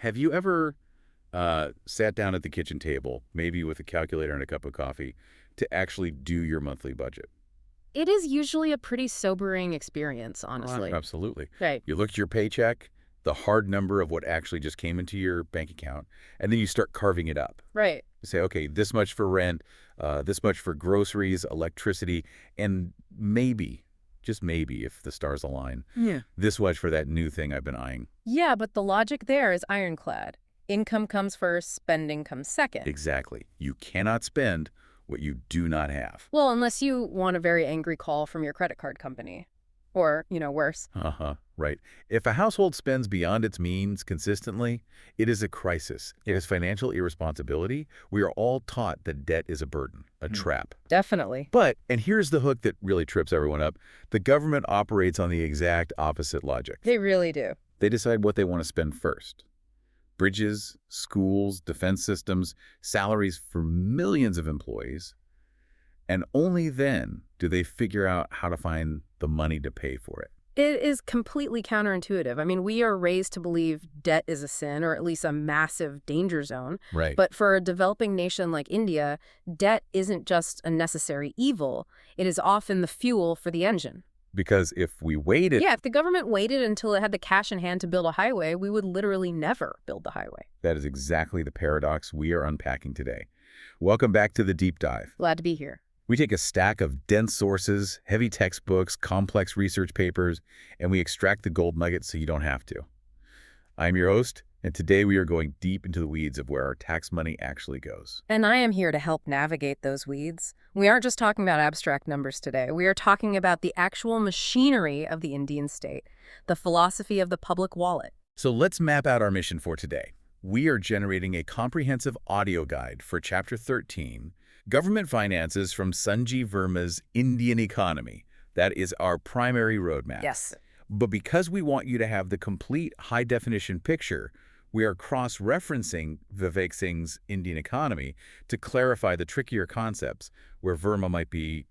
Have you ever sat down at the kitchen table, maybe with a calculator and a cup of coffee, to actually do your monthly budget? It is usually a pretty sobering experience, honestly. Absolutely. Right. You look at your paycheck, the hard number of what actually just came into your bank account, and then you start carving it up. Right. You say, okay, this much for rent, this much for groceries, electricity, and maybe, just maybe, if the stars align, Yeah. this much for that new thing I've been eyeing. Yeah, but the logic there is ironclad. Income comes first, spending comes second. Exactly. You cannot spend what you do not have. Well, unless you want a very angry call from your credit card company. Or, worse. Right. If a household spends beyond its means consistently, it is a crisis. It is financial irresponsibility. We are all taught that debt is a burden, a trap. Definitely. But, and here's the hook that really trips everyone up, the government operates on the exact opposite logic. They really do. They decide what they want to spend first. Bridges, schools, defense systems, salaries for millions of employees. And only then do they figure out how to find the money to pay for it. It is completely counterintuitive. I mean, we are raised to believe debt is a sin, or at least a massive danger zone. Right. But for a developing nation like India, debt isn't just a necessary evil. It is often the fuel for the engine. Because if we waited... Yeah, if the government waited until it had the cash in hand to build a highway, we would literally never build the highway. That is exactly the paradox we are unpacking today. Welcome back to the Deep Dive. Glad to be here. We take a stack of dense sources, heavy textbooks, complex research papers, and we extract the gold nuggets so you don't have to. I'm your host, and today we are going deep into the weeds of where our tax money actually goes. And I am here to help navigate those weeds. We aren't just talking about abstract numbers today. We are talking about the actual machinery of the Indian state, the philosophy of the public wallet. So let's map out our mission for today. We are generating a comprehensive audio guide for Chapter 13, Government Finances from Sanjeev Verma's Indian Economy. That is our primary roadmap. Yes. But because we want you to have the complete high-definition picture, we are cross-referencing Vivek Singh's Indian Economy to clarify the trickier concepts where Verma might be,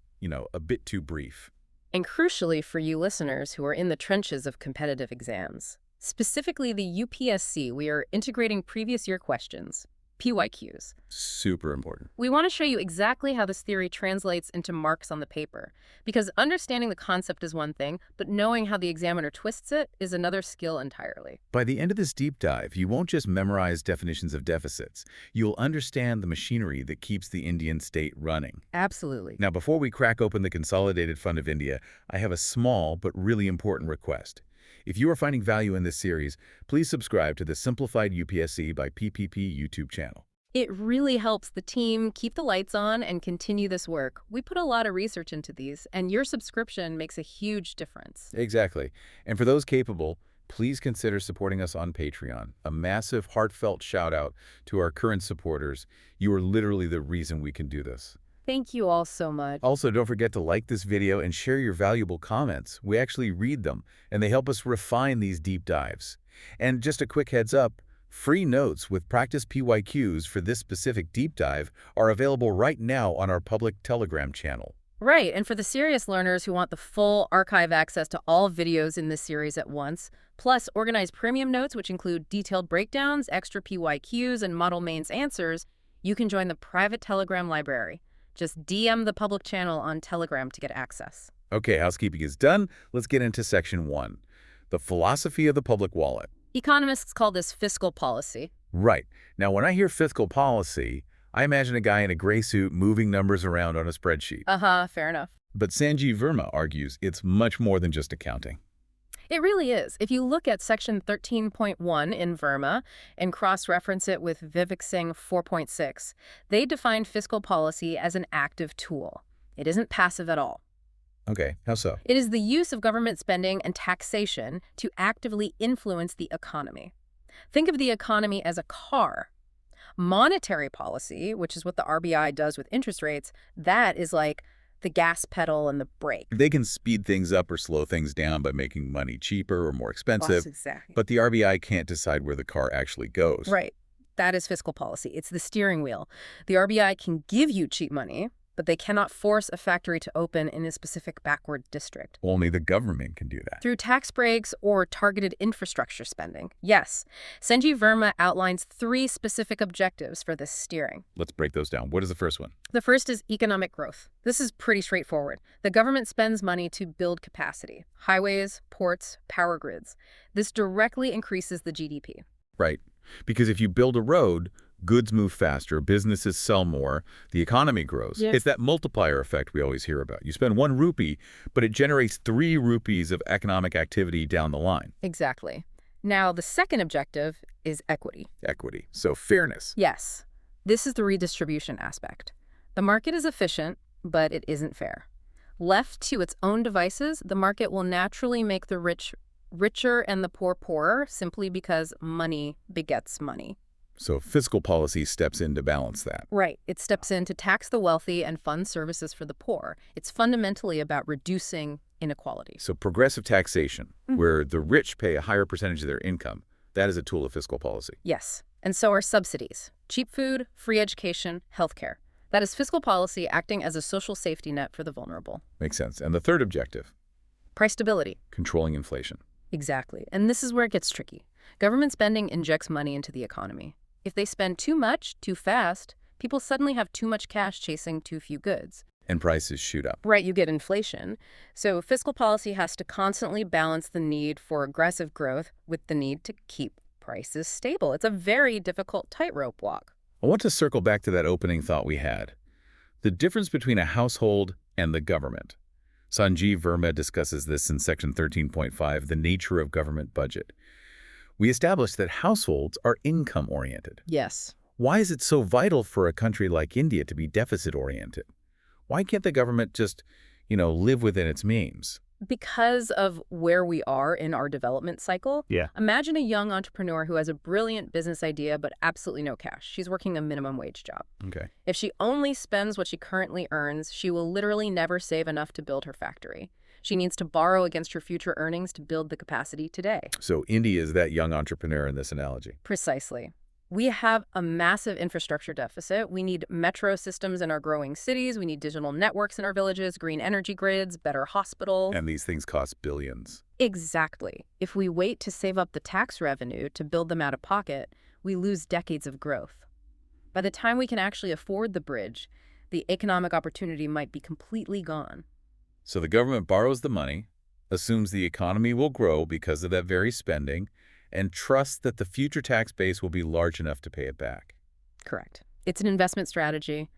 a bit too brief. And crucially for you listeners who are in the trenches of competitive exams, specifically the UPSC, we are integrating previous year questions, PYQs. Super important. We want to show you exactly how this theory translates into marks on the paper, because understanding the concept is one thing, but knowing how the examiner twists it is another skill entirely. By the end of this deep dive, you won't just memorize definitions of deficits. You'll understand the machinery that keeps the Indian state running. Absolutely. Now, before we crack open the Consolidated Fund of India, I have a small but really important request. If you are finding value in this series, please subscribe to the Simplified UPSC by PPP YouTube channel. It really helps the team keep the lights on and continue this work. We put a lot of research into these, and your subscription makes a huge difference. Exactly. And for those capable, please consider supporting us on Patreon. A massive, heartfelt shout-out to our current supporters. You are literally the reason we can do this. Thank you all so much. Also, don't forget to like this video and share your valuable comments. We actually read them, and they help us refine these deep dives. And just a quick heads up, free notes with practice PYQs for this specific deep dive are available right now on our public Telegram channel. Right, and for the serious learners who want the full archive access to all videos in this series at once, plus organized premium notes which include detailed breakdowns, extra PYQs, and model mains answers, you can join the private Telegram library. Just DM the public channel on Telegram to get access. Okay, housekeeping is done. Let's get into Section 1, the philosophy of the public wallet. Economists call this fiscal policy. Right. Now, when I hear fiscal policy, I imagine a guy in a gray suit moving numbers around on a spreadsheet. Fair enough. But Sanjeev Verma argues it's much more than just accounting. It really is. If you look at Section 13.1 in Verma and cross-reference it with Vivek Singh 4.6, they define fiscal policy as an active tool. It isn't passive at all. Okay, how so? It is the use of government spending and taxation to actively influence the economy. Think of the economy as a car. Monetary policy, which is what the RBI does with interest rates, that is like the gas pedal and the brake. They can speed things up or slow things down by making money cheaper or more expensive. Yes, exactly. But the RBI can't decide where the car actually goes. Right. That is fiscal policy. It's the steering wheel. The RBI can give you cheap money, but they cannot force a factory to open in a specific backward district. Only the government can do that. Through tax breaks or targeted infrastructure spending. Yes, Sanjeev Verma outlines 3 specific objectives for this steering. Let's break those down. What is the first one? The first is economic growth. This is pretty straightforward. The government spends money to build capacity, highways, ports, power grids. This directly increases the GDP. Right. Because if you build a road, goods move faster, businesses sell more, the economy grows. Yeah. It's that multiplier effect we always hear about. You spend 1 rupee, but it generates 3 rupees of economic activity down the line. Exactly. Now, the second objective is equity. Equity. So fairness. Yes. This is the redistribution aspect. The market is efficient, but it isn't fair. Left to its own devices, the market will naturally make the rich richer and the poor poorer simply because money begets money. So fiscal policy steps in to balance that. Right. It steps in to tax the wealthy and fund services for the poor. It's fundamentally about reducing inequality. So progressive taxation, where the rich pay a higher percentage of their income, that is a tool of fiscal policy. Yes. And so are subsidies. Cheap food, free education, healthcare. That is fiscal policy acting as a social safety net for the vulnerable. Makes sense. And the third objective? Price stability. Controlling inflation. Exactly. And this is where it gets tricky. Government spending injects money into the economy. If they spend too much, too fast, people suddenly have too much cash chasing too few goods. And prices shoot up. Right, you get inflation. So fiscal policy has to constantly balance the need for aggressive growth with the need to keep prices stable. It's a very difficult tightrope walk. I want to circle back to that opening thought we had. The difference between a household and the government. Sanjeev Verma discusses this in Section 13.5, the nature of government budget. We established that households are income-oriented. Yes. Why is it so vital for a country like India to be deficit-oriented? Why can't the government just, live within its means? Because of where we are in our development cycle. Yeah. Imagine a young entrepreneur who has a brilliant business idea but absolutely no cash. She's working a minimum wage job. Okay. If she only spends what she currently earns, she will literally never save enough to build her factory. She needs to borrow against her future earnings to build the capacity today. So India is that young entrepreneur in this analogy. Precisely. We have a massive infrastructure deficit. We need metro systems in our growing cities. We need digital networks in our villages, green energy grids, better hospitals. And these things cost billions. Exactly. If we wait to save up the tax revenue to build them out of pocket, we lose decades of growth. By the time we can actually afford the bridge, the economic opportunity might be completely gone. So the government borrows the money, assumes the economy will grow because of that very spending, and trusts that the future tax base will be large enough to pay it back. Correct. It's an investment strategy.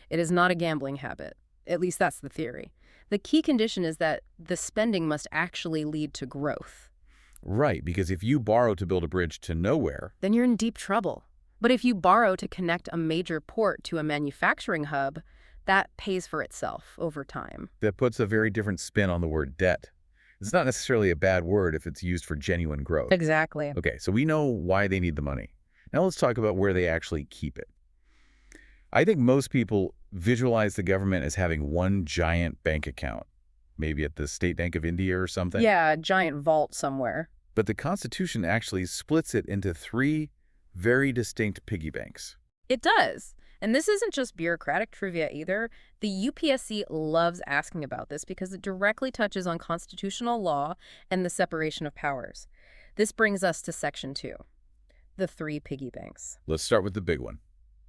It is not a gambling habit. At least that's the theory. The key condition is that the spending must actually lead to growth. Right, because if you borrow to build a bridge to nowhere, then you're in deep trouble. But if you borrow to connect a major port to a manufacturing hub, that pays for itself over time. that puts a very different spin on the word debt. It's not necessarily a bad word if it's used for genuine growth. Exactly. Okay, so we know why they need the money. Now let's talk about where they actually keep it. I think most people visualize the government as having one giant bank account, maybe at the State Bank of India or something. Yeah, a giant vault somewhere. But the Constitution actually splits it into 3 very distinct piggy banks. It does. And this isn't just bureaucratic trivia either. The UPSC loves asking about this because it directly touches on constitutional law and the separation of powers. This brings us to Section 2, the 3 piggy banks. Let's start with the big one,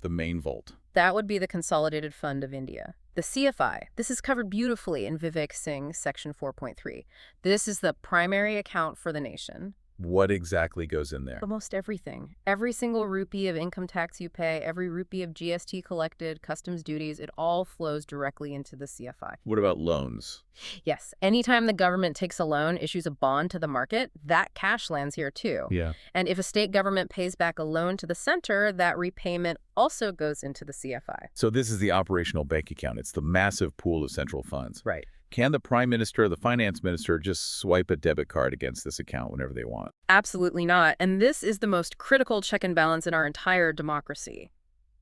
the main vault. That would be the Consolidated Fund of India. The CFI, this is covered beautifully in Vivek Singh, Section 4.3. This is the primary account for the nation. What exactly goes in there? Almost everything. Every single rupee of income tax you pay, every rupee of GST collected, customs duties, it all flows directly into the CFI. What about loans? Yes. Anytime the government takes a loan, issues a bond to the market, that cash lands here too. Yeah. And if a state government pays back a loan to the center, that repayment also goes into the CFI. So this is the operational bank account. It's the massive pool of central funds. Right. Can the prime minister or the finance minister just swipe a debit card against this account whenever they want? Absolutely not. And this is the most critical check and balance in our entire democracy.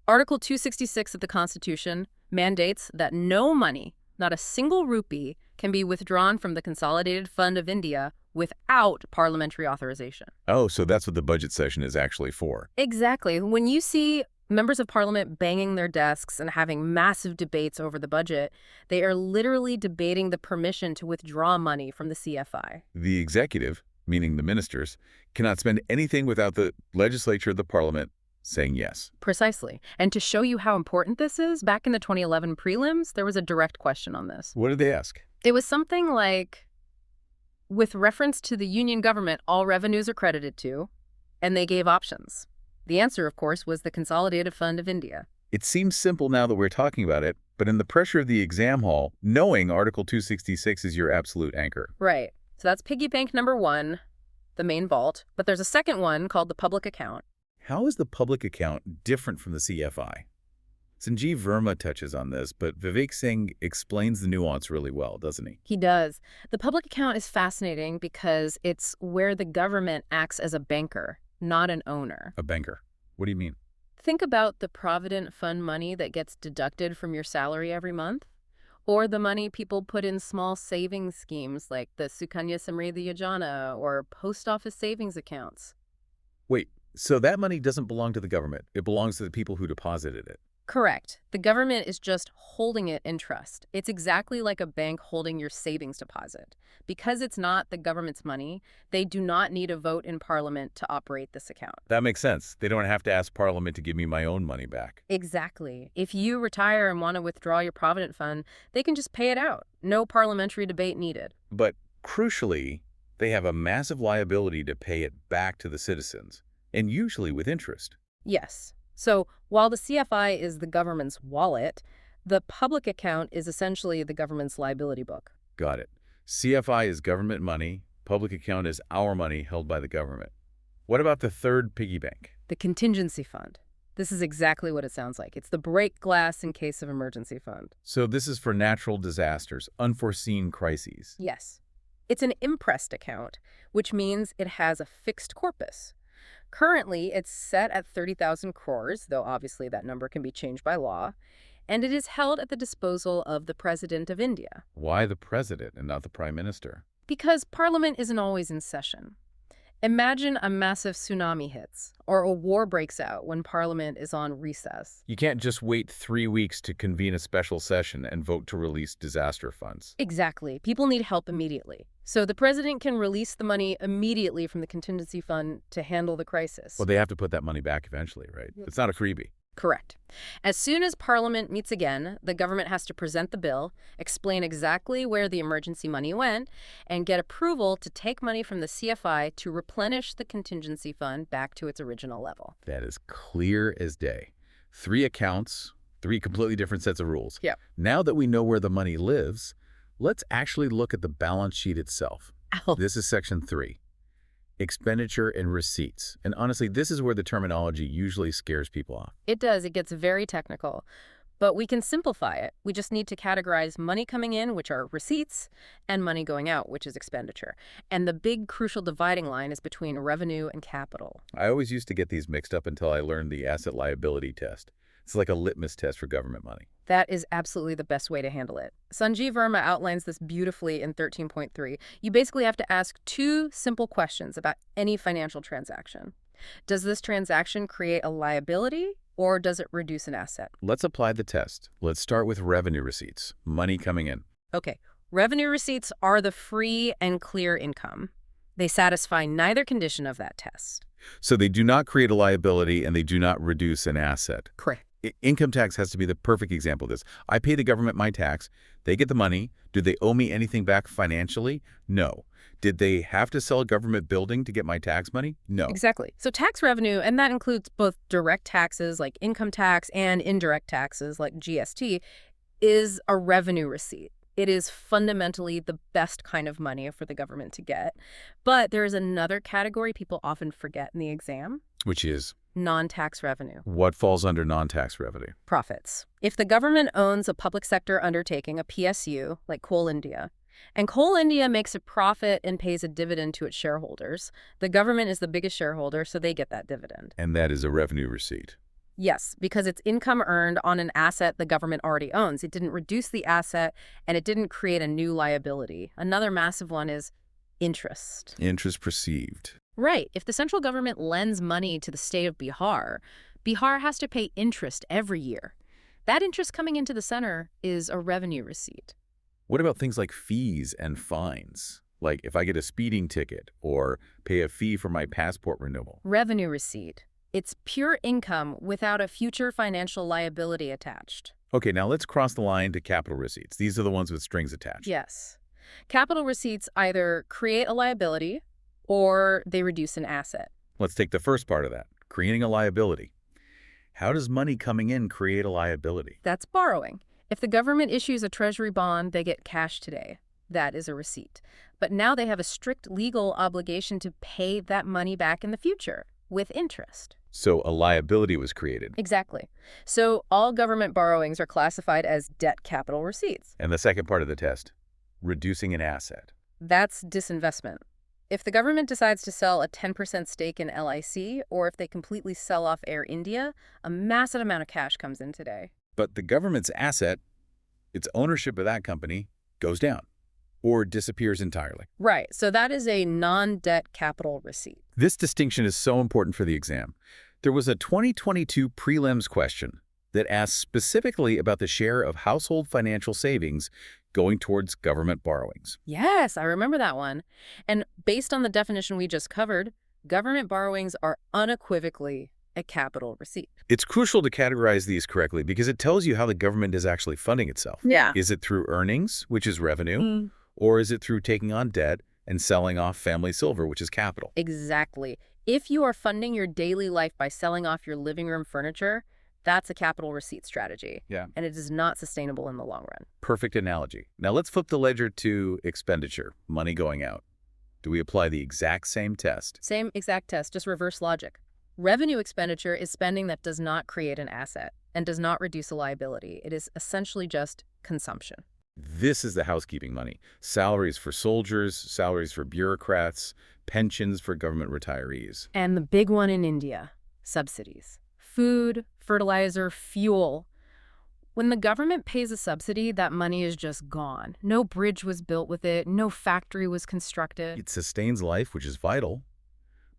Article 266 of the Constitution mandates that no money, not a single rupee, can be withdrawn from the Consolidated Fund of India without parliamentary authorization. Oh, so that's what the budget session is actually for. Exactly. When you see Members of parliament banging their desks and having massive debates over the budget. They are literally debating the permission to withdraw money from the CFI. The executive, meaning the ministers, cannot spend anything without the legislature, the parliament, saying yes. Precisely. And to show you how important this is, back in the 2011 prelims, there was a direct question on this. What did they ask? It was something like, with reference to the union government, all revenues are credited to, and they gave options. The answer, of course, was the Consolidated Fund of India. It seems simple now that we're talking about it, but in the pressure of the exam hall, knowing Article 266 is your absolute anchor. Right. So that's piggy bank number 1, the main vault. But there's a second one called the public account. How is the public account different from the CFI? Sanjeev Verma touches on this, but Vivek Singh explains the nuance really well, doesn't he? He does. The public account is fascinating because it's where the government acts as a banker, not an owner. A banker. What do you mean? Think about the provident fund money that gets deducted from your salary every month, or the money people put in small savings schemes like the Sukanya Samriddhi Yojana or post office savings accounts. Wait, so that money doesn't belong to the government. It belongs to the people who deposited it. Correct. The government is just holding it in trust. It's exactly like a bank holding your savings deposit. Because it's not the government's money, they do not need a vote in Parliament to operate this account. That makes sense. They don't have to ask Parliament to give me my own money back. Exactly. If you retire and want to withdraw your Provident Fund, they can just pay it out. No parliamentary debate needed. But crucially, they have a massive liability to pay it back to the citizens, and usually with interest. Yes. So while the CFI is the government's wallet, the public account is essentially the government's liability book. Got it. CFI is government money. Public account is our money held by the government. What about the third piggy bank? The contingency fund. This is exactly what it sounds like. It's the break glass in case of emergency fund. So this is for natural disasters, unforeseen crises. Yes. It's an impressed account, which means it has a fixed corpus. Currently, it's set at 30,000 crores, though obviously that number can be changed by law, and it is held at the disposal of the President of India. Why the president and not the prime minister? Because Parliament isn't always in session. Imagine a massive tsunami hits, or a war breaks out when Parliament is on recess. You can't just wait 3 weeks to convene a special session and vote to release disaster funds. Exactly. People need help immediately. So the president can release the money immediately from the contingency fund to handle the crisis. Well, they have to put that money back eventually, right? It's not a freebie. Correct. As soon as Parliament meets again, the government has to present the bill, explain exactly where the emergency money went, and get approval to take money from the CFI to replenish the contingency fund back to its original level. That is clear as day. 3 accounts, 3 completely different sets of rules. Yep. Now that we know where the money lives, let's actually look at the balance sheet itself. Ow. This is section 3. Expenditure and receipts. And honestly, this is where the terminology usually scares people off. It does. It gets very technical. But we can simplify it. We just need to categorize money coming in, which are receipts, and money going out, which is expenditure. And the big crucial dividing line is between revenue and capital. I always used to get these mixed up until I learned the asset liability test. It's like a litmus test for government money. That is absolutely the best way to handle it. Sanjeev Verma outlines this beautifully in 13.3. You basically have to ask 2 simple questions about any financial transaction. Does this transaction create a liability, or does it reduce an asset? Let's apply the test. Let's start with revenue receipts, money coming in. Okay, revenue receipts are the free and clear income. They satisfy neither condition of that test. So they do not create a liability and they do not reduce an asset. Correct. Income tax has to be the perfect example of this. I pay the government my tax. They get the money. Do they owe me anything back financially? No. Did they have to sell a government building to get my tax money? No. Exactly. So tax revenue, and that includes both direct taxes like income tax and indirect taxes like GST, is a revenue receipt. It is fundamentally the best kind of money for the government to get. But there is another category people often forget in the exam. Which is? Non-tax revenue. What falls under non-tax revenue? Profits. If the government owns a public sector undertaking, a PSU, like Coal India, and Coal India makes a profit and pays a dividend to its shareholders, the government is the biggest shareholder, so they get that dividend. And that is a revenue receipt. Yes, because it's income earned on an asset the government already owns. It didn't reduce the asset, and it didn't create a new liability. Another massive one is interest. Interest perceived. Right. If the central government lends money to the state of Bihar, Bihar has to pay interest every year. That interest coming into the center is a revenue receipt. What about things like fees and fines? Like if I get a speeding ticket or pay a fee for my passport renewal. Revenue receipt. It's pure income without a future financial liability attached. Okay, now let's cross the line to capital receipts. These are the ones with strings attached. Yes. Capital receipts either create a liability or they reduce an asset. Let's take the first part of that, creating a liability. How does money coming in create a liability? That's borrowing. If the government issues a treasury bond, they get cash today. That is a receipt. But now they have a strict legal obligation to pay that money back in the future with interest. So a liability was created. Exactly. So all government borrowings are classified as debt capital receipts. And the second part of the test, reducing an asset. That's disinvestment. If the government decides to sell a 10% stake in LIC, or if they completely sell off Air India, a massive amount of cash comes in today. But the government's asset, its ownership of that company, goes down or disappears entirely. Right. So that is a non-debt capital receipt. This distinction is so important for the exam. There was a 2022 prelims question that asked specifically about the share of household financial savings going towards government borrowings. Yes, I remember that one. And based on the definition we just covered, government borrowings are unequivocally a capital receipt. It's crucial to categorize these correctly because it tells you how the government is actually funding itself. Yeah. Is it through earnings, which is revenue, or is it through taking on debt and selling off family silver, which is capital? Exactly. If you are funding your daily life by selling off your living room furniture, that's a capital receipt strategy. Yeah. And it is not sustainable in the long run. Perfect analogy. Now let's flip the ledger to expenditure, money going out. Do we apply the exact same test? Same exact test, just reverse logic. Revenue expenditure is spending that does not create an asset and does not reduce a liability. It is essentially just consumption. This is the housekeeping money. Salaries for soldiers, salaries for bureaucrats, pensions for government retirees. And the big one in India, subsidies. Food, fertilizer, fuel. When the government pays a subsidy, that money is just gone. No bridge was built with it. No factory was constructed. It sustains life, which is vital,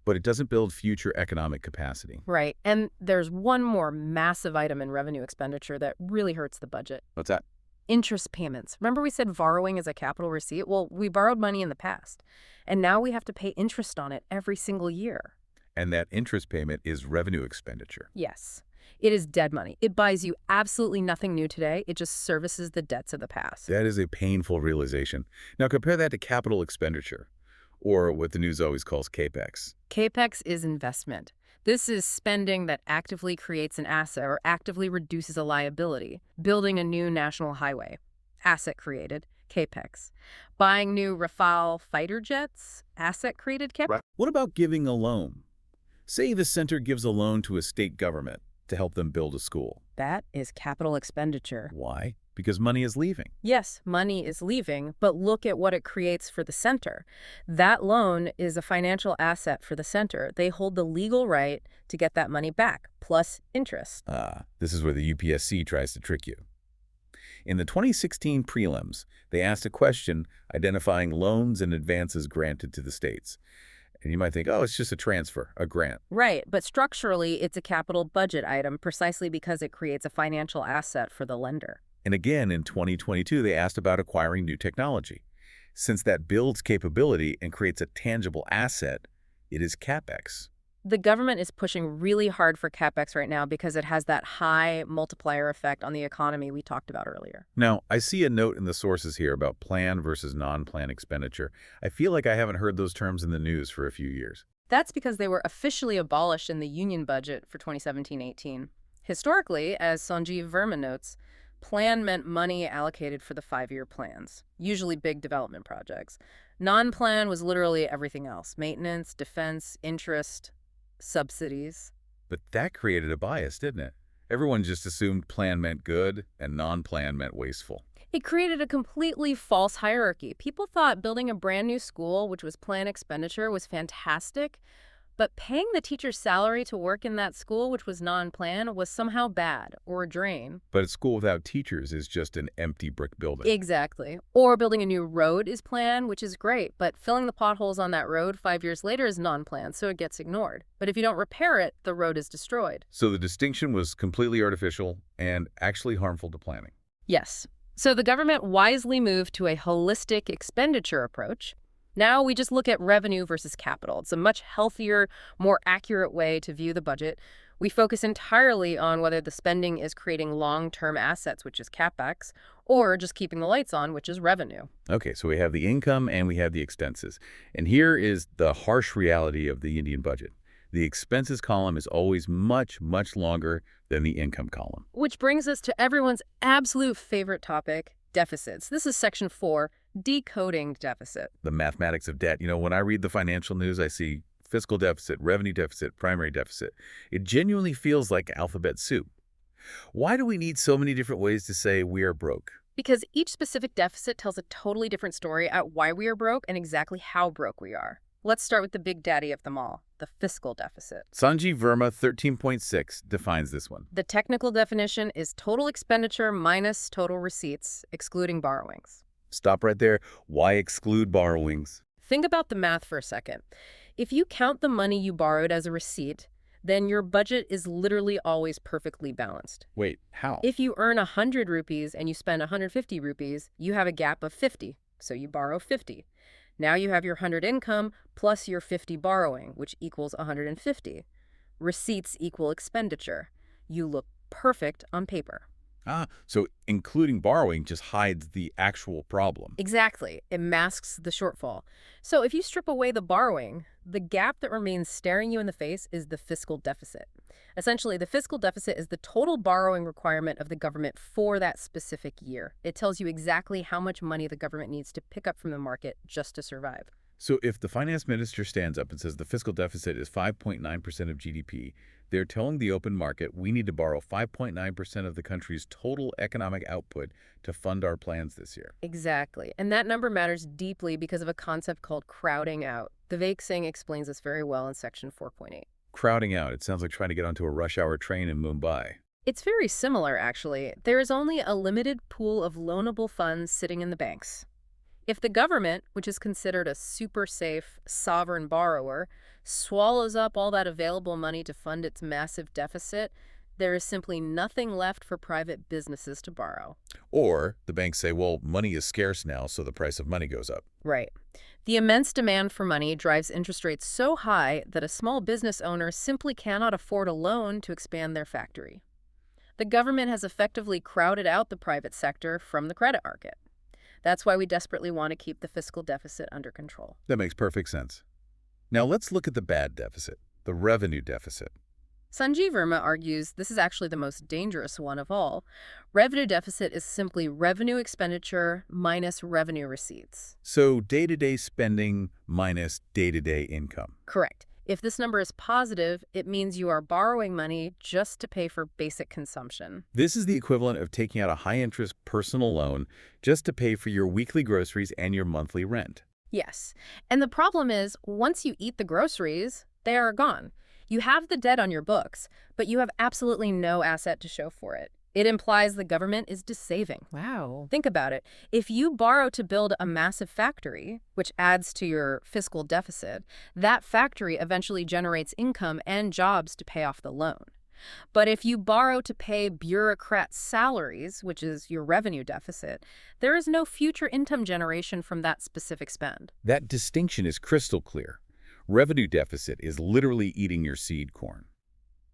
but it doesn't build future economic capacity. Right. And there's one more massive item in revenue expenditure that really hurts the budget. What's that? Interest payments. Remember we said borrowing is a capital receipt? Well, we borrowed money in the past, and now we have to pay interest on it every single year. And that interest payment is revenue expenditure. Yes. It is dead money. It buys you absolutely nothing new today. It just services the debts of the past. That is a painful realization. Now compare that to capital expenditure, or what the news always calls CAPEX. CAPEX is investment. This is spending that actively creates an asset or actively reduces a liability. Building a new national highway. Asset created. CAPEX. Buying new Rafale fighter jets. Asset created CAPEX. Right. What about giving a loan? Say the center gives a loan to a state government to help them build a school. That is capital expenditure. Why? Because money is leaving. Yes, money is leaving, but look at what it creates for the center. That loan is a financial asset for the center. They hold the legal right to get that money back, plus interest. This is where the UPSC tries to trick you. In the 2016 prelims, they asked a question identifying loans and advances granted to the states. And you might think, oh, it's just a transfer, a grant. Right, but structurally, it's a capital budget item precisely because it creates a financial asset for the lender. And again, in 2022, they asked about acquiring new technology. Since that builds capability and creates a tangible asset, it is CAPEX. The government is pushing really hard for CAPEX right now because it has that high multiplier effect on the economy we talked about earlier. Now, I see a note in the sources here about planned versus non-planned expenditure. I feel like I haven't heard those terms in the news for a few years. That's because they were officially abolished in the union budget for 2017-18. Historically, as Sanjeev Verma notes, plan meant money allocated for the 5-year plans, usually big development projects. Non-plan was literally everything else: maintenance, defense, interest, subsidies. But that created a bias, didn't it? Everyone just assumed plan meant good and non-plan meant wasteful. It created a completely false hierarchy. People thought building a brand new school, which was planned expenditure, was fantastic, But paying the teacher's salary to work in that school, which was non-planned, was somehow bad or a drain. But a school without teachers is just an empty brick building. Exactly. Or building a new road is planned, which is great, but filling the potholes on that road 5 years later is non-planned, so it gets ignored. But if you don't repair it, the road is destroyed. So the distinction was completely artificial and actually harmful to planning. Yes. So the government wisely moved to a holistic expenditure approach. Now we just look at revenue versus capital. It's a much healthier, more accurate way to view the budget. We focus entirely on whether the spending is creating long-term assets, which is CapEx, or just keeping the lights on, which is revenue. Okay, so we have the income and we have the expenses. And here is the harsh reality of the Indian budget. The expenses column is always much, much longer than the income column. Which brings us to everyone's absolute favorite topic, deficits. This is section 4, decoding deficit. The mathematics of debt. When I read the financial news, I see fiscal deficit, revenue deficit, primary deficit. It genuinely feels like alphabet soup. Why do we need so many different ways to say we are broke? Because each specific deficit tells a totally different story at why we are broke and exactly how broke we are. Let's start with the big daddy of them all, the fiscal deficit. Sanjeev Verma 13.6 defines this one. The technical definition is total expenditure minus total receipts, excluding borrowings. Stop right there. Why exclude borrowings? Think about the math for a second. If you count the money you borrowed as a receipt, then your budget is literally always perfectly balanced. Wait, how? If you earn 100 rupees and you spend 150 rupees, you have a gap of 50, so you borrow 50. Now you have your 100 income plus your 50 borrowing, which equals 150. Receipts equal expenditure. You look perfect on paper. So including borrowing just hides the actual problem. Exactly. It masks the shortfall. So if you strip away the borrowing, the gap that remains staring you in the face is the fiscal deficit. Essentially, the fiscal deficit is the total borrowing requirement of the government for that specific year. It tells you exactly how much money the government needs to pick up from the market just to survive. So if the finance minister stands up and says the fiscal deficit is 5.9% of GDP, they're telling the open market we need to borrow 5.9% of the country's total economic output to fund our plans this year. Exactly. And that number matters deeply because of a concept called crowding out. Vivek Singh explains this very well in section 4.8. Crowding out. It sounds like trying to get onto a rush hour train in Mumbai. It's very similar, actually. There is only a limited pool of loanable funds sitting in the banks. If the government, which is considered a super safe, sovereign borrower, swallows up all that available money to fund its massive deficit, there is simply nothing left for private businesses to borrow. Or the banks say, well, money is scarce now, so the price of money goes up. Right. The immense demand for money drives interest rates so high that a small business owner simply cannot afford a loan to expand their factory. The government has effectively crowded out the private sector from the credit market. That's why we desperately want to keep the fiscal deficit under control. That makes perfect sense. Now let's look at the bad deficit, the revenue deficit. Sanjeev Verma argues this is actually the most dangerous one of all. Revenue deficit is simply revenue expenditure minus revenue receipts. So day-to-day spending minus day-to-day income. Correct. If this number is positive, it means you are borrowing money just to pay for basic consumption. This is the equivalent of taking out a high-interest personal loan just to pay for your weekly groceries and your monthly rent. Yes. And the problem is, once you eat the groceries, they are gone. You have the debt on your books, but you have absolutely no asset to show for it. It implies the government is dissaving. Wow. Think about it. If you borrow to build a massive factory, which adds to your fiscal deficit, that factory eventually generates income and jobs to pay off the loan. But if you borrow to pay bureaucrats' salaries, which is your revenue deficit, there is no future income generation from that specific spend. That distinction is crystal clear. Revenue deficit is literally eating your seed corn.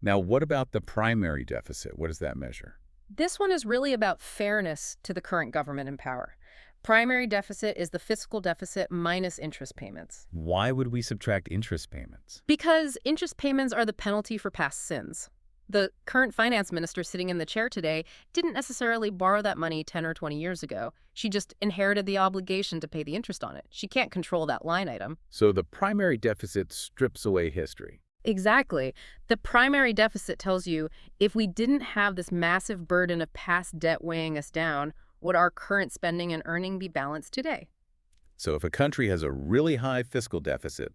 Now, what about the primary deficit? What does that measure? This one is really about fairness to the current government in power. Primary deficit is the fiscal deficit minus interest payments. Why would we subtract interest payments? Because interest payments are the penalty for past sins. The current finance minister sitting in the chair today didn't necessarily borrow that money 10 or 20 years ago. She just inherited the obligation to pay the interest on it. She can't control that line item. So the primary deficit strips away history. Exactly. The primary deficit tells you if we didn't have this massive burden of past debt weighing us down, would our current spending and earning be balanced today? So if a country has a really high fiscal deficit,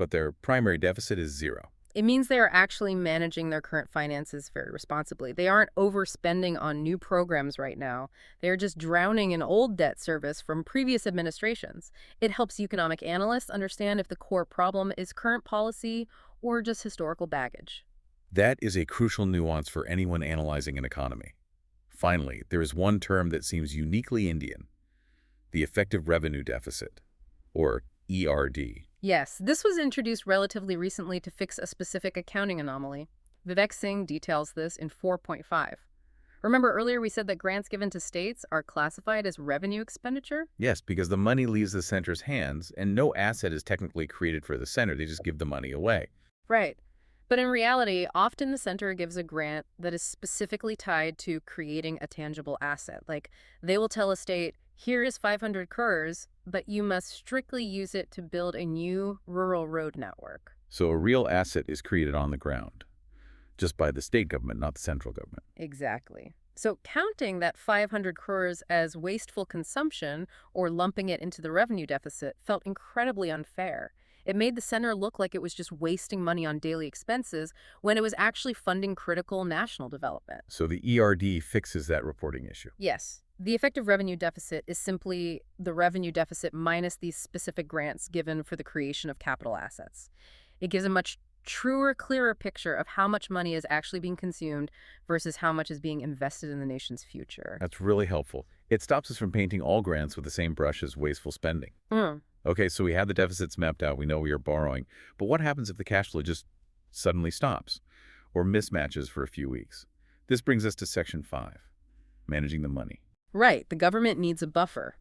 but their primary deficit is zero. It means they are actually managing their current finances very responsibly. They aren't overspending on new programs right now. They are just drowning in old debt service from previous administrations. It helps economic analysts understand if the core problem is current policy or just historical baggage. That is a crucial nuance for anyone analyzing an economy. Finally, there is one term that seems uniquely Indian: the effective revenue deficit, or ERD. Yes, this was introduced relatively recently to fix a specific accounting anomaly. Vivek Singh details this in 4.5. Remember earlier we said that grants given to states are classified as revenue expenditure? Yes, because the money leaves the center's hands, and no asset is technically created for the center. They just give the money away. Right. But in reality, often the center gives a grant that is specifically tied to creating a tangible asset. Like, they will tell a state, here is 500 crores, but you must strictly use it to build a new rural road network. So a real asset is created on the ground, just by the state government, not the central government. Exactly. So counting that 500 crores as wasteful consumption or lumping it into the revenue deficit felt incredibly unfair. It made the center look like it was just wasting money on daily expenses when it was actually funding critical national development. So the ERD fixes that reporting issue. Yes. The effective revenue deficit is simply the revenue deficit minus these specific grants given for the creation of capital assets. It gives a much truer, clearer picture of how much money is actually being consumed versus how much is being invested in the nation's future. That's really helpful. It stops us from painting all grants with the same brush as wasteful spending. Okay, so we have the deficits mapped out. We know we are borrowing. But what happens if the cash flow just suddenly stops or mismatches for a few weeks? This brings us to Section 5, managing the money. Right. The government needs a buffer.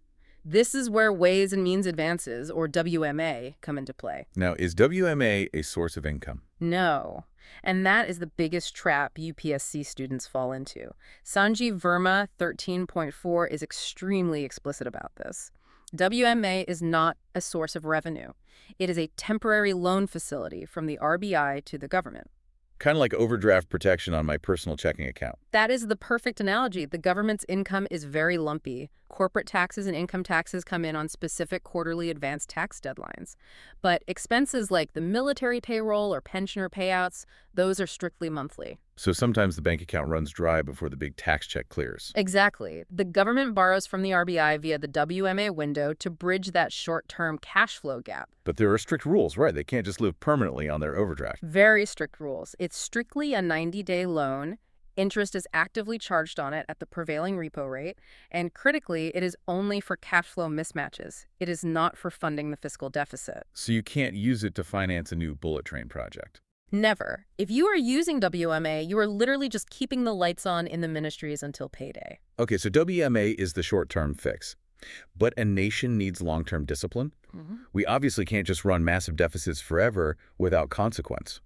This is where Ways and Means Advances, or WMA, come into play. Now, is WMA a source of income? No. And that is the biggest trap UPSC students fall into. Sanjeev Verma 13.4 is extremely explicit about this. WMA is not a source of revenue. It is a temporary loan facility from the RBI to the government. Kind of like overdraft protection on my personal checking account. That is the perfect analogy. The government's income is very lumpy. Corporate taxes and income taxes come in on specific quarterly advanced tax deadlines. But expenses like the military payroll or pensioner payouts, those are strictly monthly. So sometimes the bank account runs dry before the big tax check clears. Exactly. The government borrows from the RBI via the WMA window to bridge that short-term cash flow gap. But there are strict rules, right? They can't just live permanently on their overdraft. Very strict rules. It's strictly a 90-day loan. Interest is actively charged on it at the prevailing repo rate. And critically, it is only for cash flow mismatches. It is not for funding the fiscal deficit. So you can't use it to finance a new bullet train project. Never. If you are using WMA, you are literally just keeping the lights on in the ministries until payday. Okay, so WMA is the short-term fix. But a nation needs long-term discipline. We obviously can't just run massive deficits forever without consequence.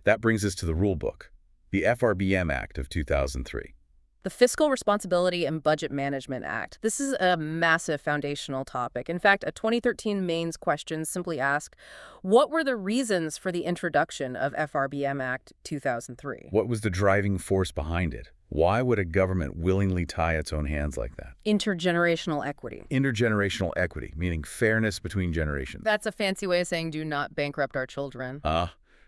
That brings us to the rule book, the FRBM Act of 2003. The Fiscal Responsibility and Budget Management Act. This is a massive foundational topic. In fact, a 2013 mains question simply asked, what were the reasons for the introduction of FRBM Act 2003? What was the driving force behind it? Why would a government willingly tie its own hands like that? Intergenerational equity. Intergenerational equity, meaning fairness between generations. That's a fancy way of saying do not bankrupt our children.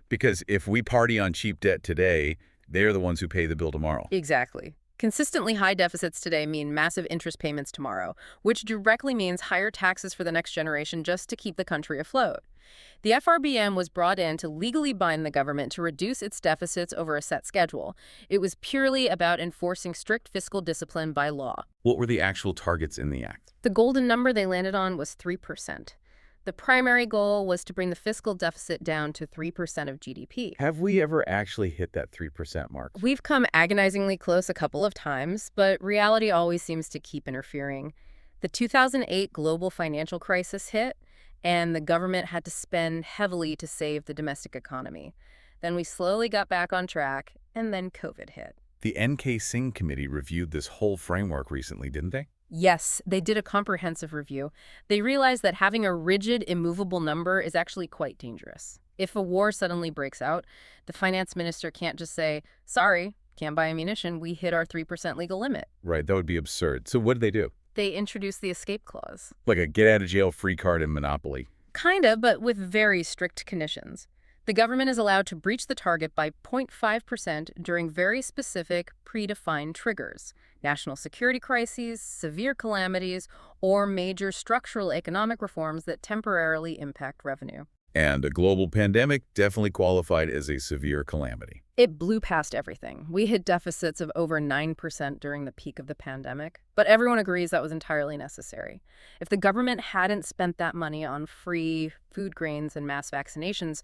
Because if we party on cheap debt today, they're the ones who pay the bill tomorrow. Exactly. Consistently high deficits today mean massive interest payments tomorrow, which directly means higher taxes for the next generation just to keep the country afloat. The FRBM was brought in to legally bind the government to reduce its deficits over a set schedule. It was purely about enforcing strict fiscal discipline by law. What were the actual targets in the act? The golden number they landed on was 3%. The primary goal was to bring the fiscal deficit down to 3% of GDP. Have we ever actually hit that 3% mark? We've come agonizingly close a couple of times, but reality always seems to keep interfering. The 2008 global financial crisis hit, and the government had to spend heavily to save the domestic economy. Then we slowly got back on track, and then COVID hit. The N.K. Singh Committee reviewed this whole framework recently, didn't they? Yes, they did a comprehensive review. They realized that having a rigid, immovable number is actually quite dangerous. If a war suddenly breaks out, the finance minister can't just say, sorry, can't buy ammunition, we hit our 3% legal limit. Right, that would be absurd. So what did they do? They introduced the escape clause. Like a get-out-of-jail-free card in Monopoly. Kind of, but with very strict conditions. The government is allowed to breach the target by 0.5% during very specific, predefined triggers: national security crises, severe calamities, or major structural economic reforms that temporarily impact revenue. And a global pandemic definitely qualified as a severe calamity. It blew past everything. We hit deficits of over 9% during the peak of the pandemic, but everyone agrees that was entirely necessary. If the government hadn't spent that money on free food grains and mass vaccinations,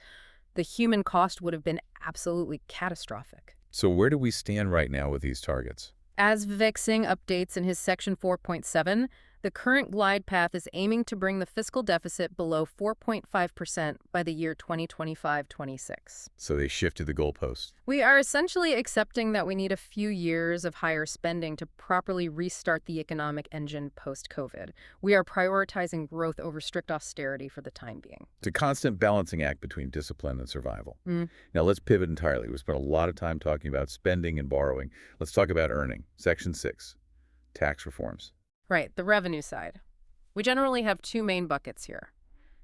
the human cost would have been absolutely catastrophic. So where do we stand right now with these targets? As Vivek Singh updates in his Section 4.7, the current glide path is aiming to bring the fiscal deficit below 4.5% by the year 2025-26. So they shifted the goalpost. We are essentially accepting that we need a few years of higher spending to properly restart the economic engine post-COVID. We are prioritizing growth over strict austerity for the time being. It's a constant balancing act between discipline and survival. Now let's pivot entirely. We spent a lot of time talking about spending and borrowing. Let's talk about earning. Section 6, tax reforms. Right, the revenue side. We generally have two main buckets here: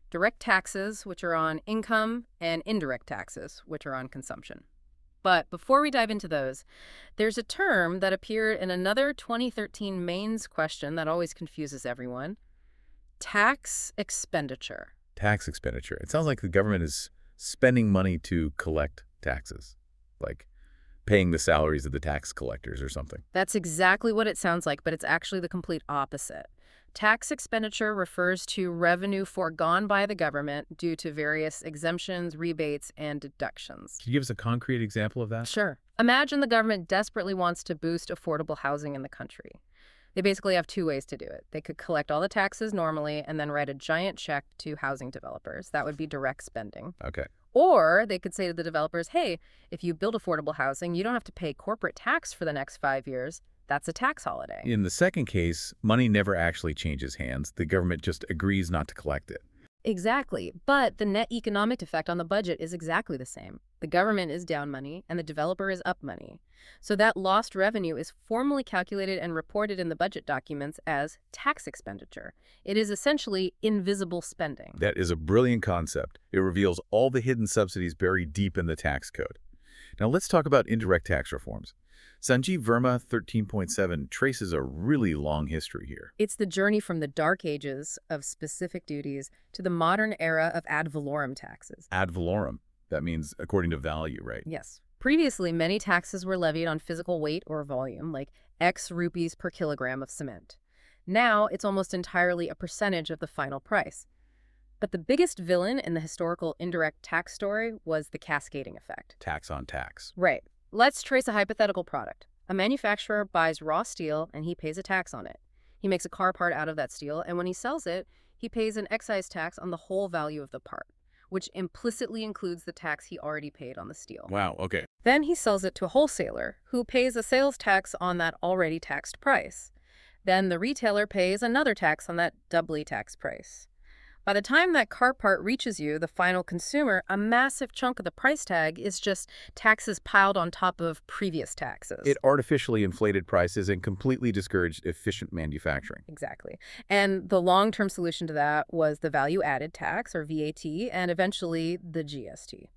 direct taxes, which are on income, and indirect taxes, which are on consumption. But before we dive into those, there's a term that appeared in another 2013 mains question that always confuses everyone: tax expenditure. Tax expenditure. It sounds like the government is spending money to collect taxes, like paying the salaries of the tax collectors or something. That's exactly what it sounds like, but it's actually the complete opposite. Tax expenditure refers to revenue foregone by the government due to various exemptions, rebates, and deductions. Can you give us a concrete example of that? Sure. Imagine the government desperately wants to boost affordable housing in the country. They basically have two ways to do it. They could collect all the taxes normally and then write a giant check to housing developers. That would be direct spending. Okay. Or they could say to the developers, hey, if you build affordable housing, you don't have to pay corporate tax for the next 5 years. That's a tax holiday. In the second case, money never actually changes hands. The government just agrees not to collect it. Exactly. But the net economic effect on the budget is exactly the same. The government is down money and the developer is up money. So that lost revenue is formally calculated and reported in the budget documents as tax expenditure. It is essentially invisible spending. That is a brilliant concept. It reveals all the hidden subsidies buried deep in the tax code. Now let's talk about indirect tax reforms. Sanjeev Verma 13.7 traces a really long history here. It's the journey from the dark ages of specific duties to the modern era of ad valorem taxes. Ad valorem. That means according to value, right? Yes. Previously, many taxes were levied on physical weight or volume, like X rupees per kilogram of cement. Now, it's almost entirely a percentage of the final price. But the biggest villain in the historical indirect tax story was the cascading effect. Tax on tax. Right. Let's trace a hypothetical product. A manufacturer buys raw steel and he pays a tax on it. He makes a car part out of that steel, and when he sells it, he pays an excise tax on the whole value of the part, which implicitly includes the tax he already paid on the steel. Wow, okay. Then he sells it to a wholesaler, who pays a sales tax on that already taxed price. Then the retailer pays another tax on that doubly taxed price. By the time that car part reaches you, the final consumer, a massive chunk of the price tag is just taxes piled on top of previous taxes. It artificially inflated prices and completely discouraged efficient manufacturing. Exactly. And the long-term solution to that was the value-added tax, or VAT, and eventually the GST.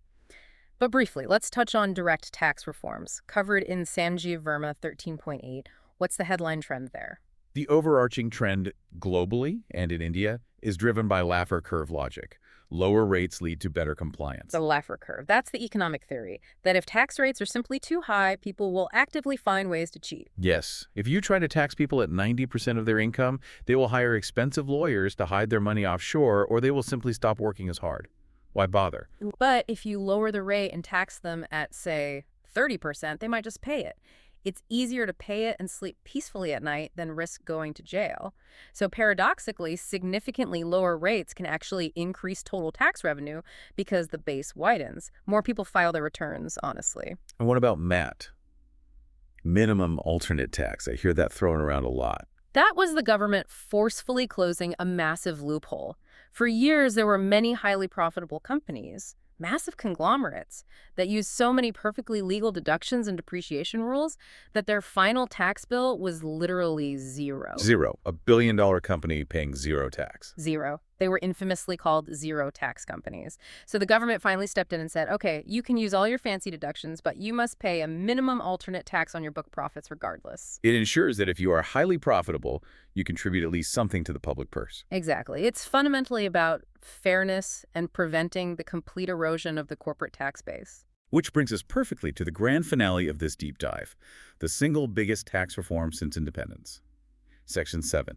But briefly, let's touch on direct tax reforms, covered in Sanjeev Verma 13.8. What's the headline trend there? The overarching trend globally and in India is driven by Laffer curve logic. Lower rates lead to better compliance. The Laffer curve. That's the economic theory, that if tax rates are simply too high, people will actively find ways to cheat. Yes. If you try to tax people at 90% of their income, they will hire expensive lawyers to hide their money offshore, or they will simply stop working as hard. Why bother? But if you lower the rate and tax them at, say, 30%, they might just pay it. It's easier to pay it and sleep peacefully at night than risk going to jail. So paradoxically, significantly lower rates can actually increase total tax revenue because the base widens. More people file their returns, honestly. And what about MAT? Minimum alternate tax. I hear that thrown around a lot. That was the government forcefully closing a massive loophole. For years, there were many highly profitable companies, massive conglomerates, that used so many perfectly legal deductions and depreciation rules that their final tax bill was literally zero. Zero. $1 billion company paying zero tax. Zero. They were infamously called zero tax companies. So the government finally stepped in and said, okay, you can use all your fancy deductions, but you must pay a minimum alternate tax on your book profits regardless. It ensures that if you are highly profitable, you contribute at least something to the public purse. Exactly. It's fundamentally about fairness and preventing the complete erosion of the corporate tax base. Which brings us perfectly to the grand finale of this deep dive, the single biggest tax reform since independence. Section 7.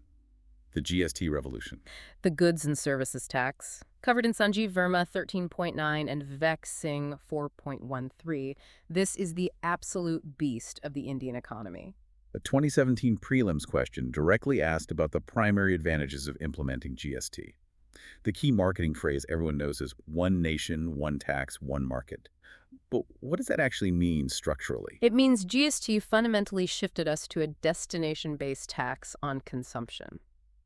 The GST revolution. The goods and services tax, covered in Sanjeev Verma 13.9 and Vivek Singh 4.13, this is the absolute beast of the Indian economy. A 2017 prelims question directly asked about the primary advantages of implementing GST. The key marketing phrase everyone knows is one nation, one tax, one market. But what does that actually mean structurally? It means GST fundamentally shifted us to a destination-based tax on consumption.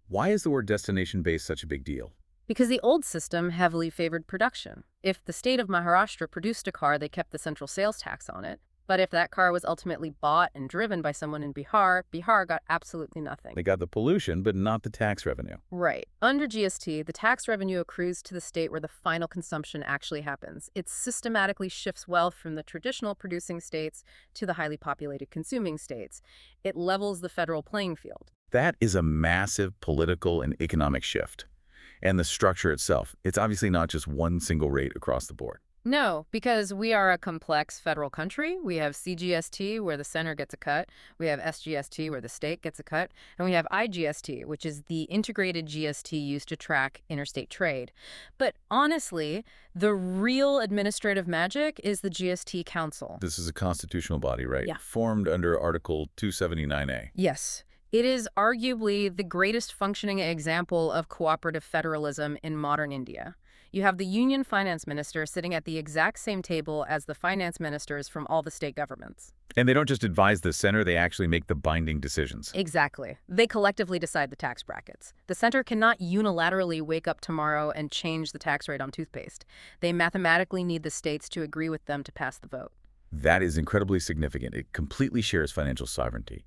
Why is the word destination-based such a big deal? Because the old system heavily favored production. If the state of Maharashtra produced a car, they kept the central sales tax on it. But if that car was ultimately bought and driven by someone in Bihar, Bihar got absolutely nothing. They got the pollution, but not the tax revenue. Right. Under GST, the tax revenue accrues to the state where the final consumption actually happens. It systematically shifts wealth from the traditional producing states to the highly populated consuming states. It levels the federal playing field. That is a massive political and economic shift. And the structure itself, it's obviously not just one single rate across the board. No, because we are a complex federal country. We have CGST, where the center gets a cut. We have SGST, where the state gets a cut. And we have IGST, which is the integrated GST used to track interstate trade. But honestly, the real administrative magic is the GST Council. This is a constitutional body, right? Yeah. Formed under Article 279A. Yes. It is arguably the greatest functioning example of cooperative federalism in modern India. You have the union finance minister sitting at the exact same table as the finance ministers from all the state governments. And they don't just advise the center, they actually make the binding decisions. Exactly. They collectively decide the tax brackets. The center cannot unilaterally wake up tomorrow and change the tax rate on toothpaste. They mathematically need the states to agree with them to pass the vote. That is incredibly significant. It completely shares financial sovereignty.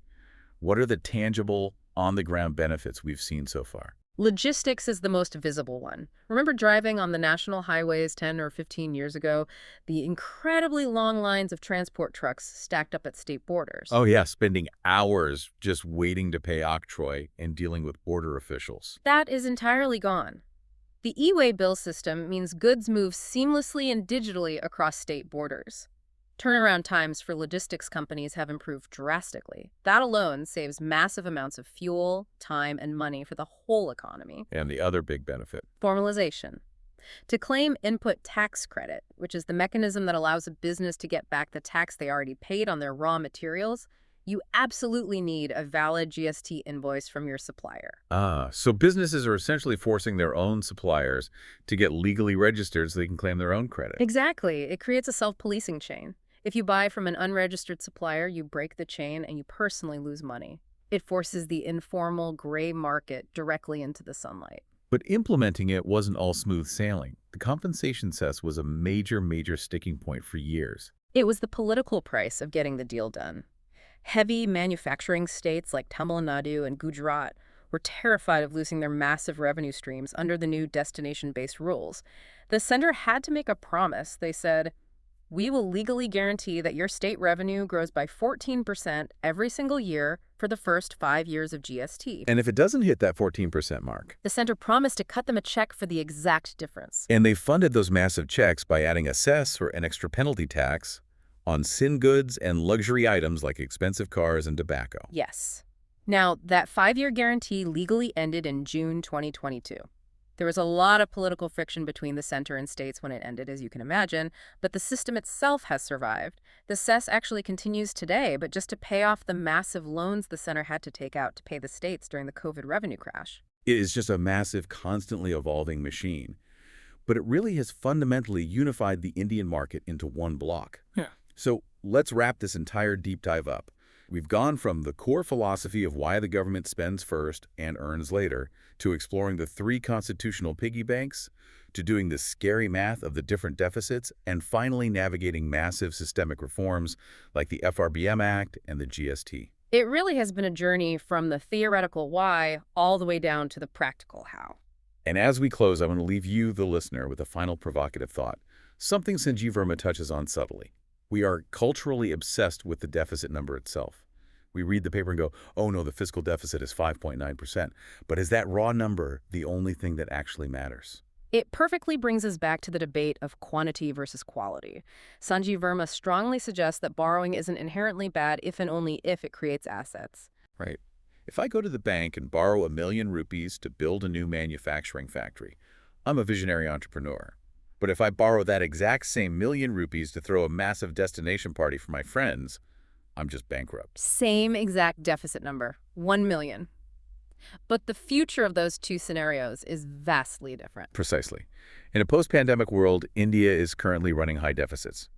What are the tangible, on-the-ground benefits we've seen so far? Logistics is the most visible one. Remember driving on the national highways 10 or 15 years ago? The incredibly long lines of transport trucks stacked up at state borders. Oh yeah, spending hours just waiting to pay octroi and dealing with border officials. That is entirely gone. The e-way bill system means goods move seamlessly and digitally across state borders. Turnaround times for logistics companies have improved drastically. That alone saves massive amounts of fuel, time, and money for the whole economy. And the other big benefit. Formalization. To claim input tax credit, which is the mechanism that allows a business to get back the tax they already paid on their raw materials, you absolutely need a valid GST invoice from your supplier. So businesses are essentially forcing their own suppliers to get legally registered so they can claim their own credit. Exactly. It creates a self-policing chain. If you buy from an unregistered supplier, you break the chain and you personally lose money. It forces the informal gray market directly into the sunlight. But implementing it wasn't all smooth sailing. The compensation cess was a major sticking point for years. It was the political price of getting the deal done. Heavy manufacturing states like Tamil Nadu and Gujarat were terrified of losing their massive revenue streams under the new destination-based rules. The center had to make a promise. They said, "We will legally guarantee that your state revenue grows by 14% every single year for the first 5 years of GST." And if it doesn't hit that 14% mark? The center promised to cut them a check for the exact difference. And they funded those massive checks by adding a cess or an extra penalty tax on sin goods and luxury items like expensive cars and tobacco. Yes. Now, that 5-year guarantee legally ended in June 2022. There was a lot of political friction between the center and states when it ended, as you can imagine, but the system itself has survived. The cess actually continues today, but just to pay off the massive loans the center had to take out to pay the states during the COVID revenue crash. It is just a massive, constantly evolving machine. But it really has fundamentally unified the Indian market into one block. Yeah. So let's wrap this entire deep dive up. We've gone from the core philosophy of why the government spends first and earns later, to exploring the 3 constitutional piggy banks, to doing the scary math of the different deficits, and finally navigating massive systemic reforms like the FRBM Act and the GST. It really has been a journey from the theoretical why all the way down to the practical how. And as we close, I want to leave you, the listener, with a final provocative thought, something Sanjeev Verma touches on subtly. We are culturally obsessed with the deficit number itself. We read the paper and go, oh no, the fiscal deficit is 5.9%. But is that raw number the only thing that actually matters? It perfectly brings us back to the debate of quantity versus quality. Sanjeev Verma strongly suggests that borrowing isn't inherently bad if and only if it creates assets. Right. If I go to the bank and borrow ₹1,000,000 to build a new manufacturing factory, I'm a visionary entrepreneur. But if I borrow that exact same ₹1,000,000 to throw a massive destination party for my friends, I'm just bankrupt. Same exact deficit number, 1 million. But the future of those two scenarios is vastly different. Precisely. In a post-pandemic world, India is currently running high deficits.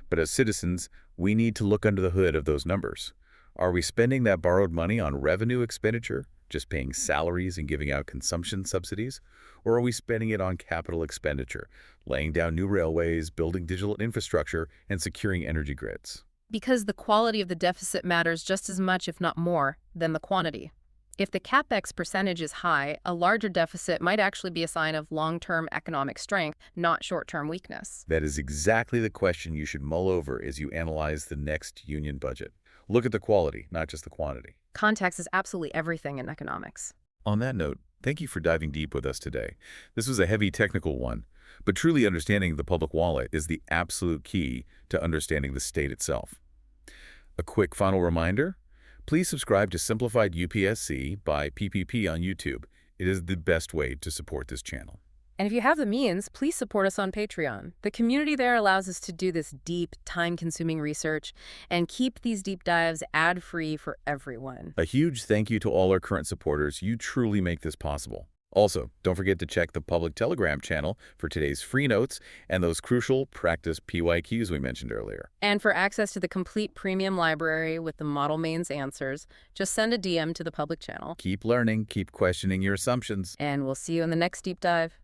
But as citizens, we need to look under the hood of those numbers. Are we spending that borrowed money on revenue expenditure, just paying salaries and giving out consumption subsidies? Or are we spending it on capital expenditure, laying down new railways, building digital infrastructure, and securing energy grids? Because the quality of the deficit matters just as much, if not more, than the quantity. If the CapEx percentage is high, a larger deficit might actually be a sign of long-term economic strength, not short-term weakness. That is exactly the question you should mull over as you analyze the next union budget. Look at the quality, not just the quantity. Context is absolutely everything in economics. On that note, thank you for diving deep with us today. This was a heavy technical one, but truly understanding the public wallet is the absolute key to understanding the state itself. A quick final reminder, please subscribe to Simplified UPSC by PPP on YouTube. It is the best way to support this channel. And if you have the means, please support us on Patreon. The community there allows us to do this deep, time-consuming research and keep these deep dives ad-free for everyone. A huge thank you to all our current supporters. You truly make this possible. Also, don't forget to check the public Telegram channel for today's free notes and those crucial practice PYQs we mentioned earlier. And for access to the complete premium library with the model mains answers, just send a DM to the public channel. Keep learning, keep questioning your assumptions. And we'll see you in the next deep dive.